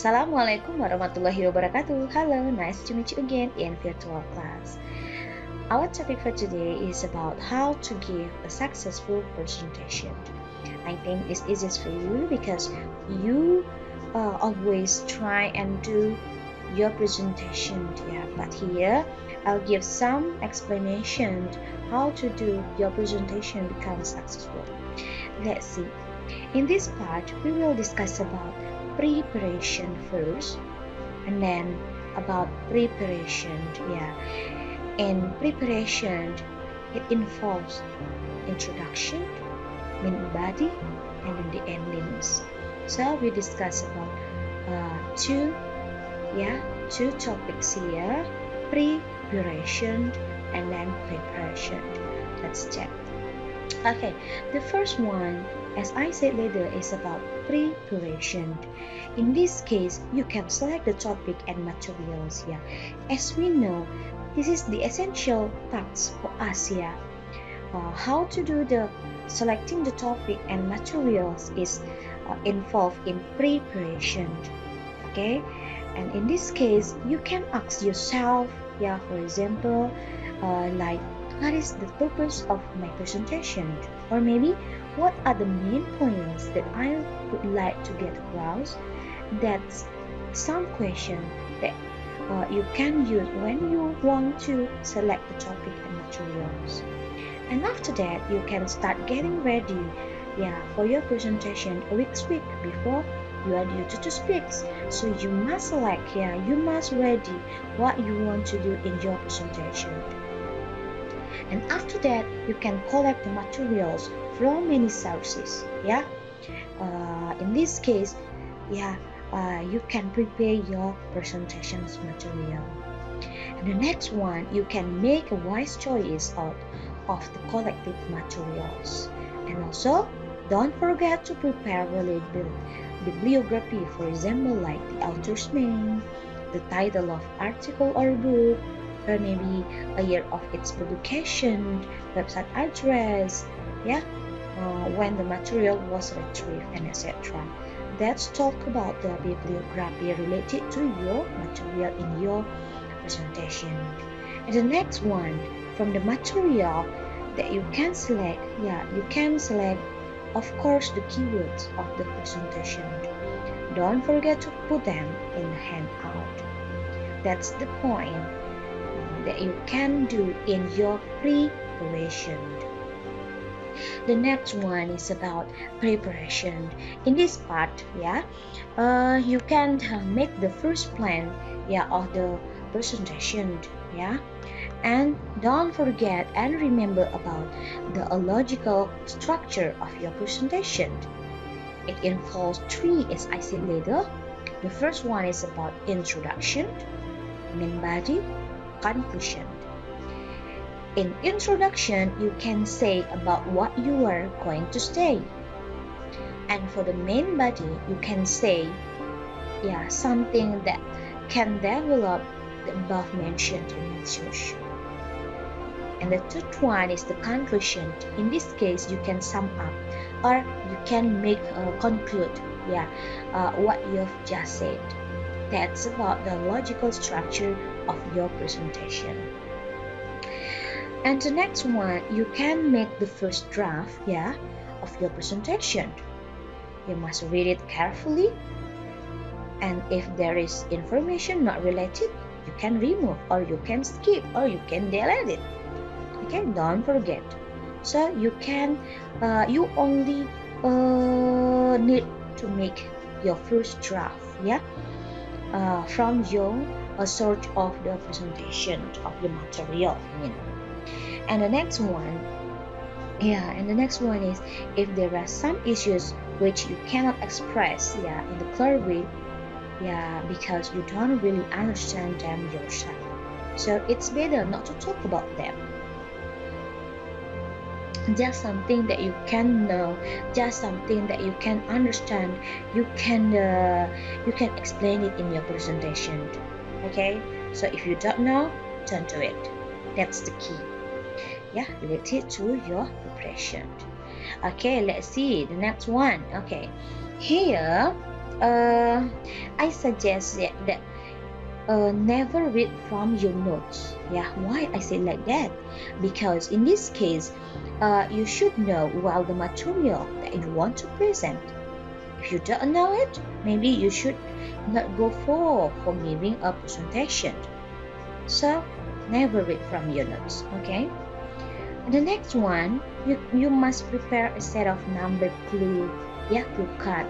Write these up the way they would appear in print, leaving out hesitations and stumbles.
Assalamualaikum warahmatullahi wabarakatuh. Hello, nice to meet you again in virtual class. Our topic for today is about how to give a successful presentation. I think it's easiest for you because you always try and do your presentation. Yeah, but here I'll give some explanation how to do your presentation become successful. Let's see. In this part, we will discuss about preparation first, and then about preparation. Yeah, in preparation, it involves introduction, main body, and then the endings. So we discuss about two topics here: preparation and then preparation. Let's check. Okay, the first one, as I said later, is about preparation. In this case, you can select the topic and materials here. As we know, this is the essential parts for us here. How to do the selecting the topic and materials is involved in preparation. Okay, and in this case, you can ask yourself, for example, like, what is the purpose of my presentation? Or maybe, what are the main points that I would like to get across? That's some question that you can use when you want to select the topic and materials. And after that, you can start getting ready for your presentation a week before you are due to speak. So you must select you must ready what you want to do in your presentation. And after that, you can collect the materials from many sources. In this case, you can prepare your presentations material. And the next one, you can make a wise choice out of the collected materials. And also, don't forget to prepare related bibliography, for example, like the author's name, the title of article or book, or maybe a year of its publication, website address, when the material was retrieved, and etc. Let's talk about the bibliography related to your material in your presentation. And the next one, from the material that you can select, you can select, of course, the keywords of the presentation. Don't forget to put them in the handout. That's the point that you can do in your preparation. The next one is about preparation. In this part, you can make the first plan of the presentation, and don't forget and remember about the logical structure of your presentation. It involves three, as I said later. The first one is about introduction, main body, conclusion. In introduction, you can say about what you are going to say. And for the main body, you can say something that can develop the above mentioned issues. And the third one is the conclusion. In this case, you can sum up or you can make conclude what you've just said. That's about the logical structure of your presentation. And the next one, you can make the first draft of your presentation. You must read it carefully, and if there is information not related, you can remove, or you can skip, or you can delete it. Okay, don't forget. So you can you only need to make your first draft from your sort of the presentation of the material. And the next one is, if there are some issues which you cannot express in the clear way, because you don't really understand them yourself, so it's better not to talk about them. Just something that you can know, just something that you can understand, you can explain it in your presentation. Okay, so if you don't know, don't do it. That's the key related to your preparation. Okay, let's see the next one. Okay, here uh, I suggest that never read from your notes. Yeah, why I say like that? Because in this case, you should know well the material that you want to present. If you don't know it, maybe you should not go for giving a presentation. So never read from your notes, okay? And the next one, you must prepare a set of number clue. Yeah, clue card.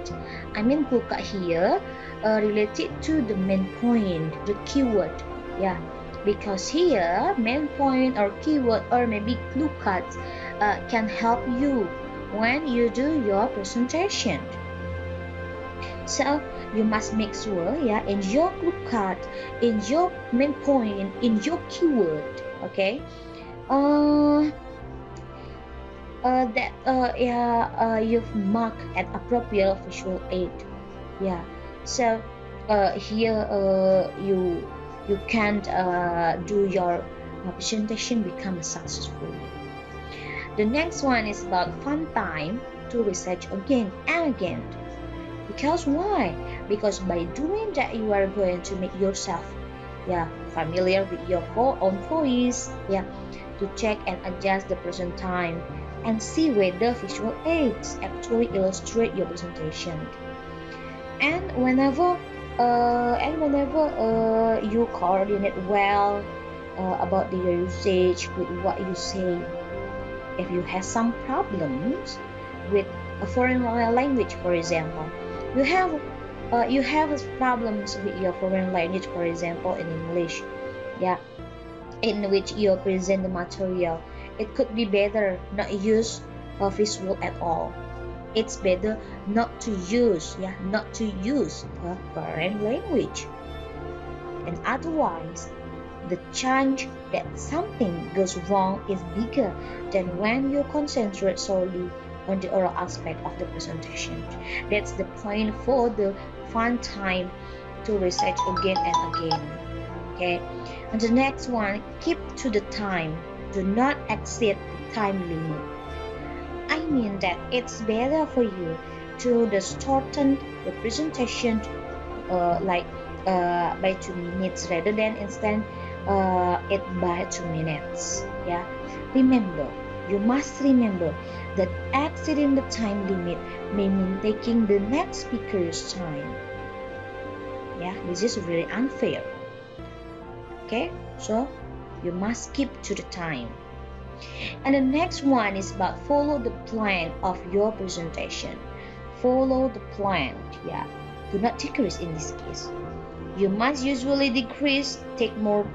I mean clue card here related to the main point, the keyword. Yeah, because here main point or keyword or maybe clue cards can help you when you do your presentation. So you must make sure, yeah, in your clue card, in your main point, in your keyword, okay, that yeah, you've marked an appropriate visual aid. Yeah, so here you can do your presentation become successful. The next one is about fun time to research again and again. Because why? Because by doing that, you are going to make yourself, yeah, familiar with your own voice, yeah, to check and adjust the present time and see whether visual aids actually illustrate your presentation. And whenever you coordinate well about the usage with what you say. If you have some problems with a foreign language, for example, you have problems with your foreign language, for example, in English, yeah, in which you present the material, it could be better not use a visual at all. It's better not to use a foreign language, and otherwise the chance that something goes wrong is bigger than when you concentrate solely on the oral aspect of the presentation. That's the point for the fun time to research again and again. Okay, and the next one, keep to the time. Do not exceed the time limit. I mean that it's better for you to shorten the presentation by 2 minutes rather than instead it by 2 minutes. Yeah, you must remember that exceeding the time limit may mean taking the next speaker's time. Yeah, this is very unfair. Okay, so you must keep to the time. And the next one is about follow the plan of your presentation. Follow the plan. Yeah, do not decrease in this case. You must usually take more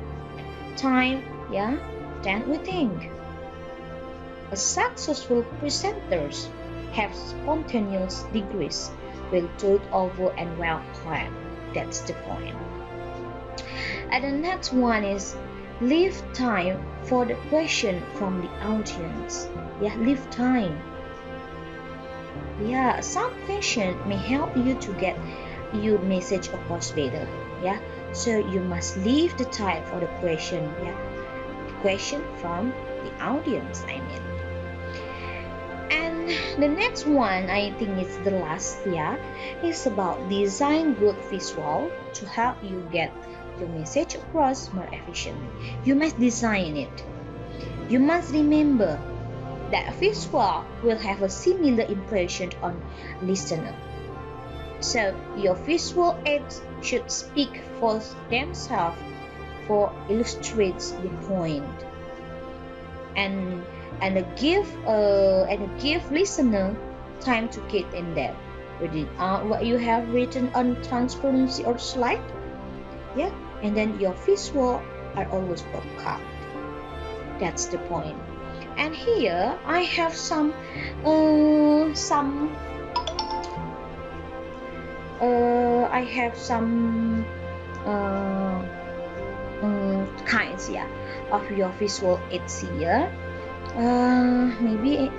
time, yeah, than we think. A successful presenters have spontaneous degrees, well thought over and well planned. That's the point. And the next one is leave time for the question from the audience. Yeah, leave time. Yeah, some question may help you to get your message across better. Yeah, so you must leave the time for the question. Yeah, the question from the audience, I mean. And the next one, I think it's the last, yeah, is about design good visual to help you get your message across more efficiently. You must design it. You must remember that visual will have a similar impression on listener. So your visual aids should speak for themselves, for illustrates the point, and give listener time to get in there. Reading out what you have written on transparency or slide, yeah, and then your visual are always broadcast. That's the point. And here I have some kinds, yeah, of your visual aids here. Maybe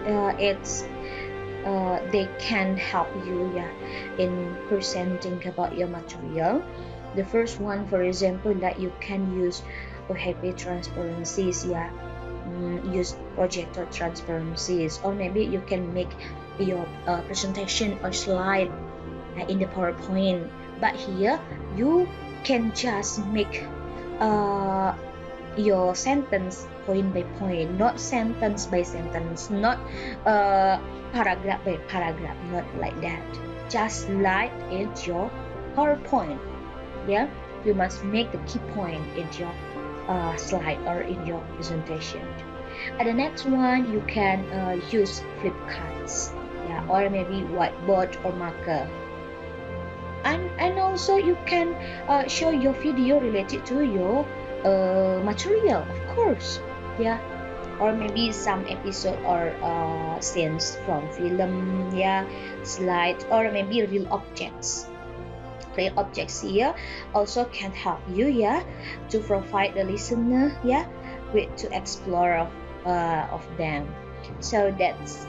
they can help you, yeah, in presenting about your material. The first one, for example, that you can use happy transparencies, yeah, use projector transparencies, or maybe you can make your presentation or slide in the PowerPoint. But here you can just make your sentence point by point, not sentence by sentence, not paragraph by paragraph, not like that. Just like in your PowerPoint. Yeah, you must make the key point in your slide or in your presentation. And the next one, you can use flip cards, yeah, or maybe whiteboard or marker. And also you can show your video related to your material, of course, yeah, or maybe some episode or scenes from film, yeah, slide, or maybe real objects. Real objects here also can help you, yeah, to provide the listener, yeah, with to explore of them. So that's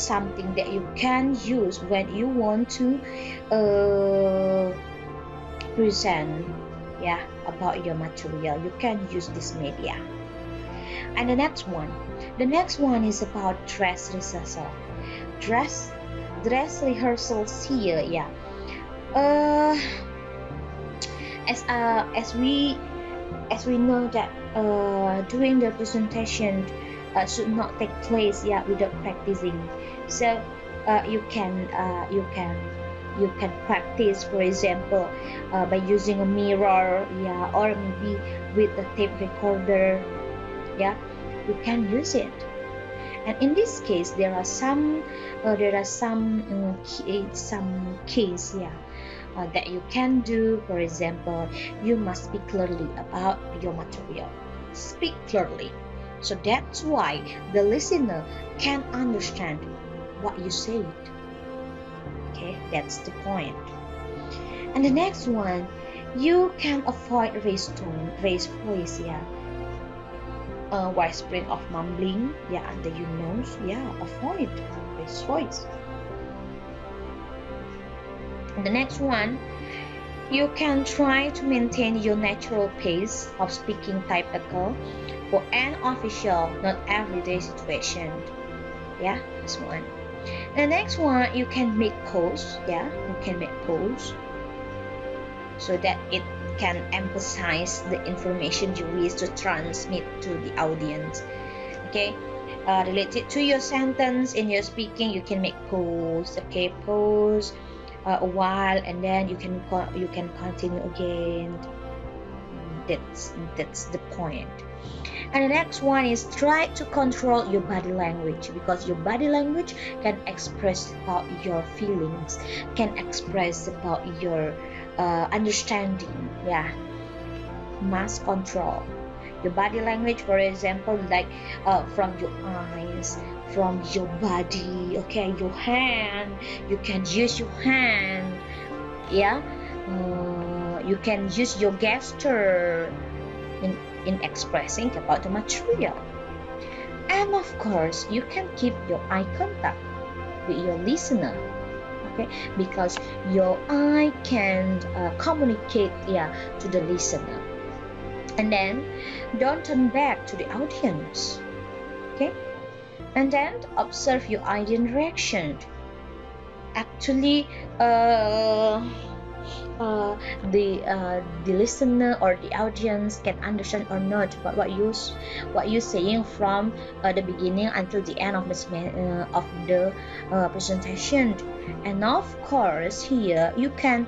something that you can use when you want to present, yeah, about your material. You can use this media. And the next one is about dress rehearsal. Dress rehearsals here, yeah. As we know that doing the presentation should not take place, yeah, without practicing. So you can practice, for example, by using a mirror, yeah, or maybe with a tape recorder, yeah, you can use it. And in this case, there are some keys, yeah, that you can do. For example, you must speak clearly about your material. Speak clearly, so that's why the listener can understand what you said. Okay, that's the point. And the next one, you can avoid raised tone, raised voice, yeah. Widespread of mumbling, yeah, under your nose, yeah, avoid raised voice. And the next one, you can try to maintain your natural pace of speaking typical for an official, not everyday situation. Yeah, this one. The next one, you can make pause, yeah, you can make pause so that it can emphasize the information you wish to transmit to the audience. Okay, related to your sentence in your speaking, you can make pause. Okay, pause a while, and then you can continue again. That's the point. And the next one is try to control your body language, because your body language can express about your feelings, can express about your understanding, yeah. Must control your body language, for example, like from your eyes, from your body, okay, your hand, you can use your hand, yeah. You can use your gesture in expressing about the material. And of course, you can keep your eye contact with your listener, okay, because your eye can communicate, yeah, to the listener. And then don't turn back to the audience, okay, and then observe your audience reaction. Actually, the listener or the audience can understand or not what you're saying from the beginning until the end of the presentation. And of course, here you can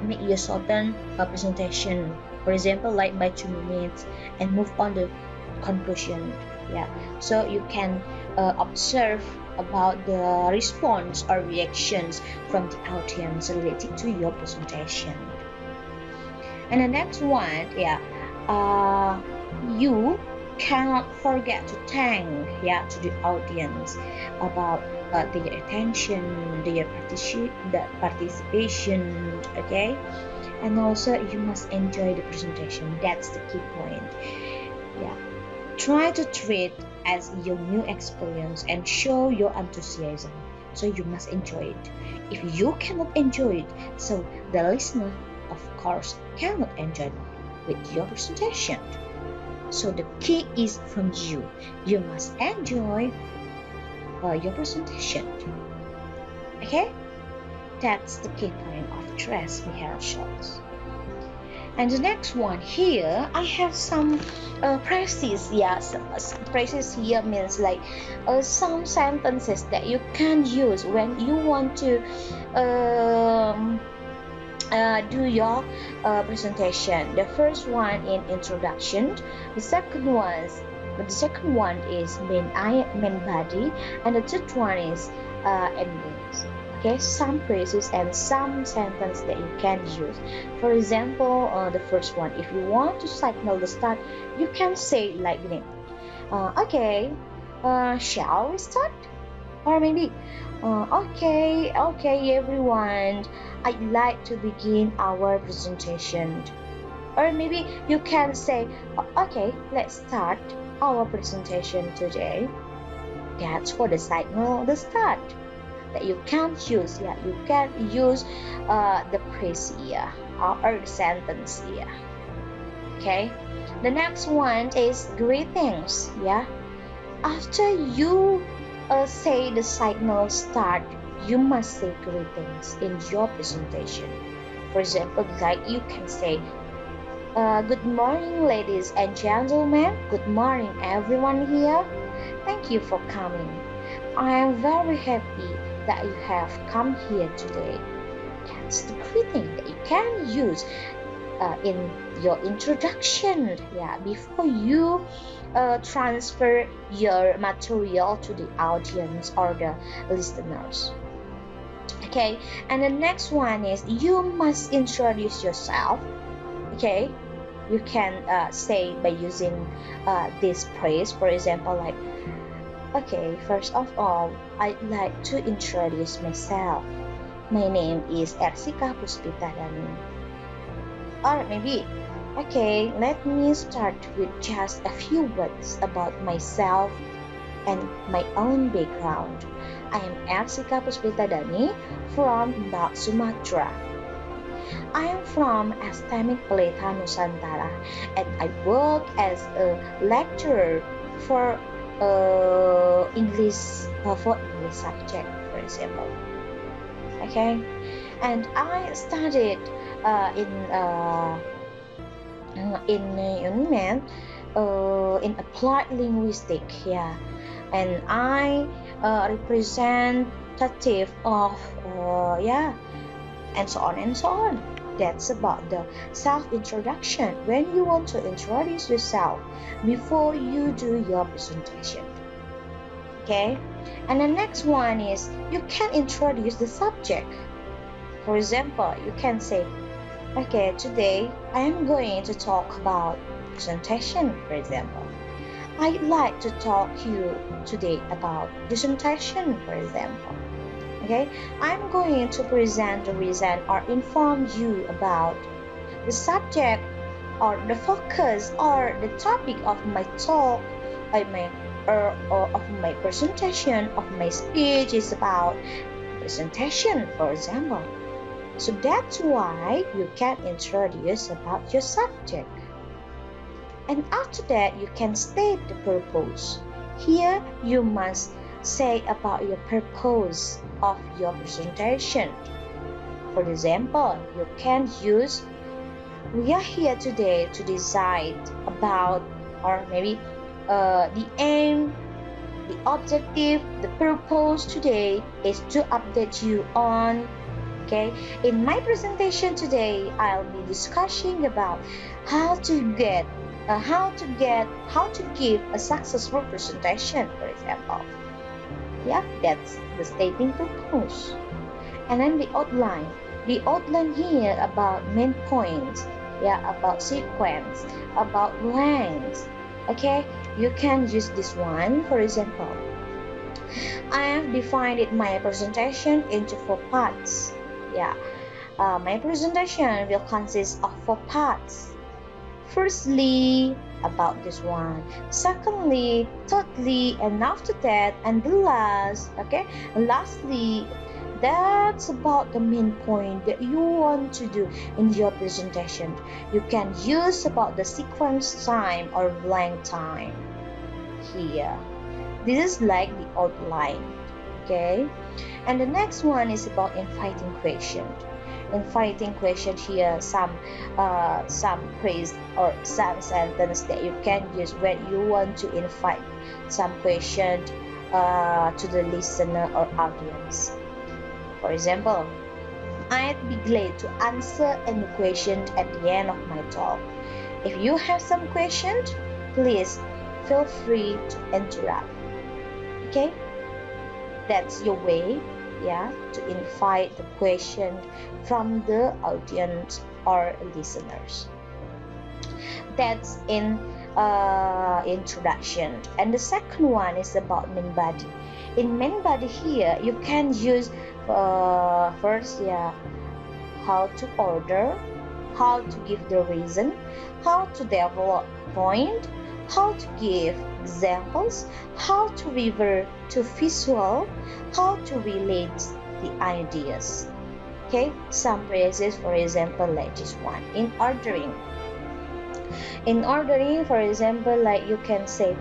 make your shorten presentation, for example, like by 2 minutes, and move on the conclusion. Yeah, so you can observe about the response or reactions from the audience related to your presentation. And the next one, yeah, you cannot forget to thank, yeah, to the audience about their attention, their participation, okay. And also you must enjoy the presentation. That's the key point. Yeah, try to treat as your new experience and show your enthusiasm. So you must enjoy it. If you cannot enjoy it, so the listener, of course, cannot enjoy it with your presentation. So the key is from you. You must enjoy your presentation. Okay? That's the key point of dress rehearsals. And the next one here, I have some phrases. Yeah, some phrases here means like some sentences that you can use when you want to do your presentation. The first one in introduction. The second one is main body, and the third one is endings. Okay, some phrases and some sentence that you can use. For example, the first one, if you want to signal the start, you can say like this. Okay, shall we start? Or maybe, okay, everyone, I'd like to begin our presentation. Or maybe you can say, okay, let's start our presentation today. That's for the signal, the start that you can use. Yeah, you can use the phrase here or the sentence here. Okay, the next one is greetings. Yeah, after you say the signal start, you must say greetings in your presentation. For example, like you can say, good morning, ladies and gentlemen. Good morning, everyone here. Thank you for coming. I am very happy that you have come here today. That's the greeting that you can use in your introduction, yeah, before you transfer your material to the audience or the listeners. Okay, and the next one is you must introduce yourself. Okay, you can say by using this phrase, for example, like, okay, first of all, I'd like to introduce myself. My name is Ersika Puspitadani. Or maybe, okay, let me start with just a few words about myself and my own background. I am Ersika Puspitadani from North Sumatra. I am from Academic Pelita Nusantara, and I work as a lecturer for English subject, for example. Okay, and I studied in applied linguistics, yeah, and I representative of and so on and so on. That's about the self-introduction when you want to introduce yourself before you do your presentation. Okay, and the next one is you can introduce the subject. For example, you can say, okay, today I am going to talk about presentation, for example. I'd like to talk to you today about presentation, for example. Okay, I'm going to present the reason or inform you about the subject or the focus or the topic of my talk or of my presentation, of my speech is about presentation, for example. So that's why you can introduce about your subject. And after that, you can state the purpose. Here, you must say about your purpose of your presentation. For example, you can use, we are here today to decide about, or maybe the aim, the objective, the purpose today is to update you on. Okay, in my presentation today, I'll be discussing about how to give a successful presentation, for example. Yeah, that's the stating purpose. And then the outline. The outline here about main points, yeah, about sequence, about length. Okay, you can use this one. For example, I have divided my presentation into 4 parts. Yeah, my presentation will consist of 4 parts. Firstly, about this one. Secondly, thirdly, and after that, and the last, okay? And lastly, that's about the main point that you want to do in your presentation. You can use about the sequence time or blank time here. This is like the outline. Okay, and the next one is about inviting question. Inviting question here, some phrase or some sentence that you can use when you want to invite some question to the listener or audience. For example, I'd be glad to answer any question at the end of my talk. If you have some questions, please feel free to interrupt. Okay, that's your way, yeah, to invite the question from the audience or listeners. That's in introduction. And the second one is about main body. In main body here, you can use first, yeah, how to order, how to give the reason, how to develop point, how to give examples, how to refer to visual, how to relate the ideas. Okay, some phrases, for example, like this one. In ordering, for example, like you can say,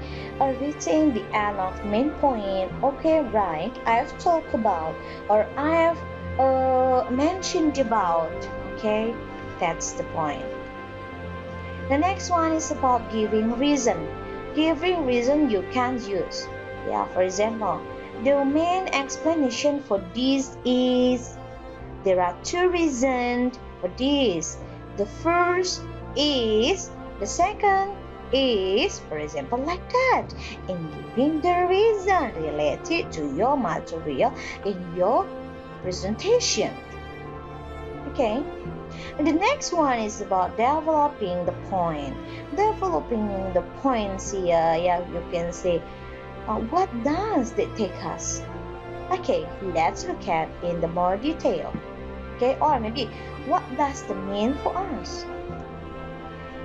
reaching the end of main point. Okay, right. I've talked about or I've mentioned about. Okay, that's the point. The next one is about giving reason. Giving reason you can use. Yeah, for example, the main explanation for this is there are two reasons for this. The first is, the second is, for example, like that. In giving the reason related to your material in your presentation. Okay. And the next one is about developing the point. Developing the points here, yeah, you can say, what does it take us? Okay, let's look at in the more detail. Okay, or maybe what does it mean for us?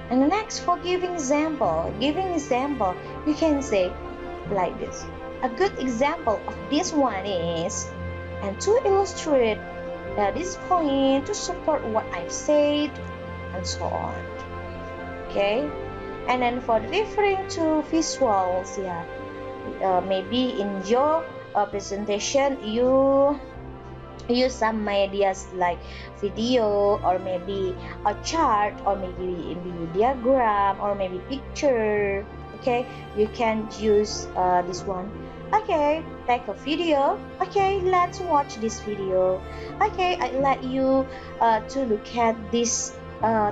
And the next, for giving example, you can say like this. A good example of this one is, and to illustrate this point, to support what I've said, and so on. Okay, and then for referring to visuals, yeah, maybe in your presentation you use some medias like video or maybe a chart or maybe diagram or maybe picture. Okay, you can use this one. Okay, take a video. Okay, let's watch this video. Okay, I let you to look at this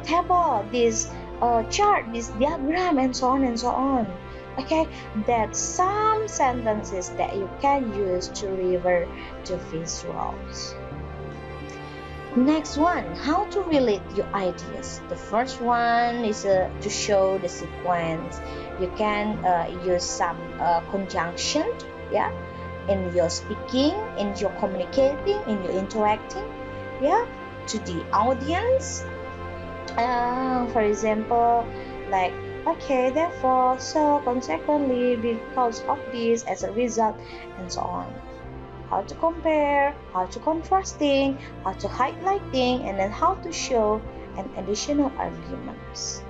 table, this chart, this diagram, and so on and so on. Okay, that's some sentences that you can use to refer to visuals. Next one, how to relate your ideas. The first one is to show the sequence. You can use some conjunction, yeah, in your speaking, in your communicating, in your interacting, yeah, to the audience. For example, like, okay, therefore, so consequently, because of this, as a result, and so on. How to compare, how to contrasting, how to highlighting, and then how to show an additional arguments.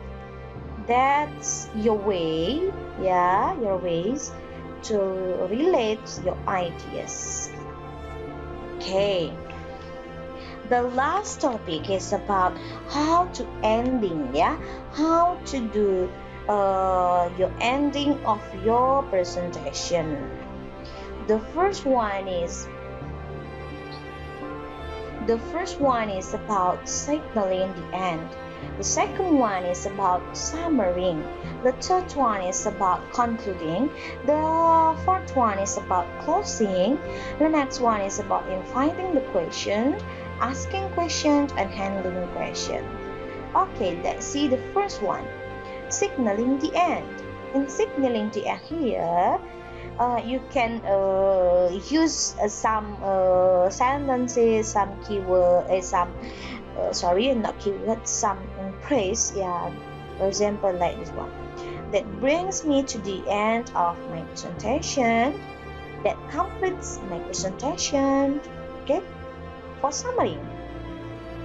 That's your way, yeah, your ways to relate your ideas. Okay. The last topic is about how to ending, yeah, how to do your ending of your presentation. The first one is about signaling the end. The second one is about summarizing. The third one is about concluding. The fourth one is about closing. The next one is about inviting the question, asking questions, and handling questions. Okay, let's see the first one. Signaling the end. In signaling the end here, you can use some sentences, some keyword, not keyword, some phrase, yeah. For example, like this one. That brings me to the end of my presentation. That completes my presentation. Okay, for summary.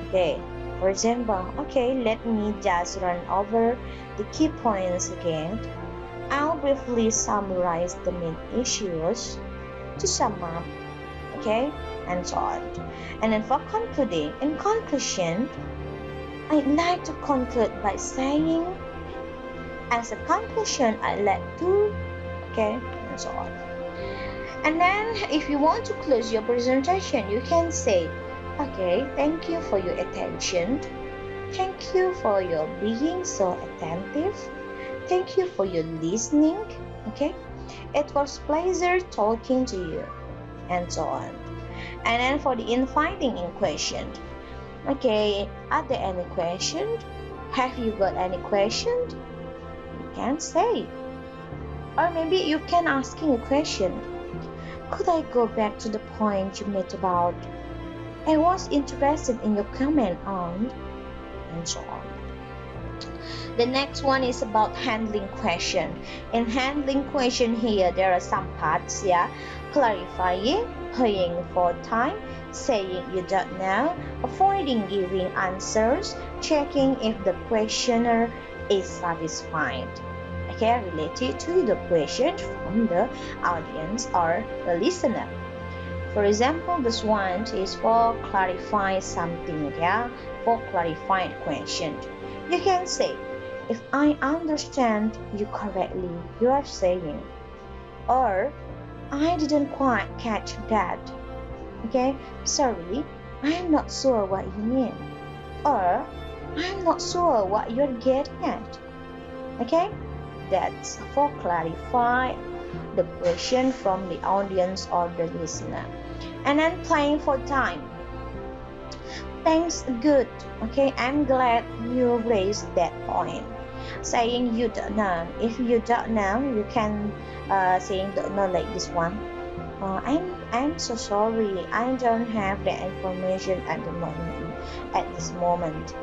Okay, for example, okay, let me just run over the key points again. I'll briefly summarize the main issues. To sum up, okay, and so on. And then for concluding, in conclusion, I'd like to conclude by saying, as a conclusion, I'd like to, okay, and so on. And then if you want to close your presentation, you can say, okay, thank you for your attention. Thank you for your being so attentive. Thank you for your listening. Okay, it was pleasure talking to you, and so on. And then for the inviting in question, okay, are there any questions? Have you got any questions? You can say. Or maybe you can asking a question. Could I go back to the point you made about, I was interested in your comment on, and so on. The next one is about handling question. In handling question here, there are some parts, yeah. Clarifying, paying for time, saying you don't know, avoiding giving answers, checking if the questioner is satisfied. Okay, related to the question from the audience or the listener. For example, this one is for clarify something, yeah, for clarifying question. You can say, if I understand you correctly, you are saying, or I didn't quite catch that. Okay, sorry, I'm not sure what you mean, or I'm not sure what you're getting at. Okay, that's for clarify the question from the audience or the listener. And then playing for time. Thanks, good. Okay, I'm glad you raised that point. Saying you don't know. If you don't know, you can saying don't know like this one. I'm so sorry. I don't have the information at the moment. At this moment,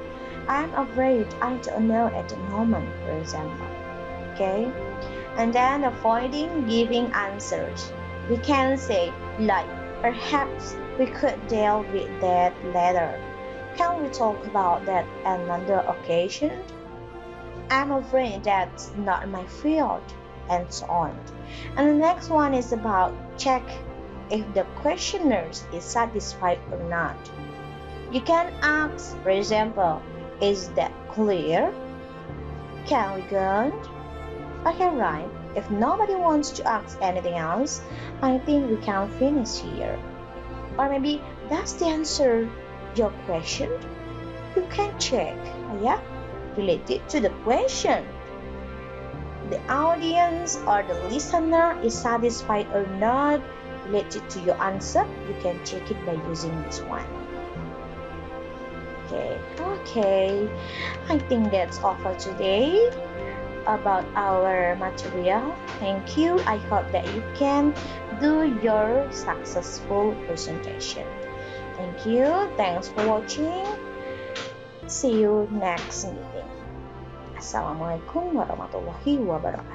I'm afraid I don't know at the moment. For example, okay. And then avoiding giving answers. We can say like, perhaps we could deal with that later. Can we talk about that another occasion? I'm afraid that's not my field, and so on. And the next one is about check if the questioner is satisfied or not. You can ask, for example, is that clear? Can we go on? Okay, right. If nobody wants to ask anything else, I think we can finish here. Or maybe that's the answer your question. You can check, yeah, related to the question. The audience or the listener is satisfied or not related to your answer. You can check it by using this one. Okay. I think that's all for today about our material. Thank you. I hope that you can do your successful presentation. Thank you. Thanks for watching. See you next meeting. Assalamualaikum warahmatullahi wabarakatuh.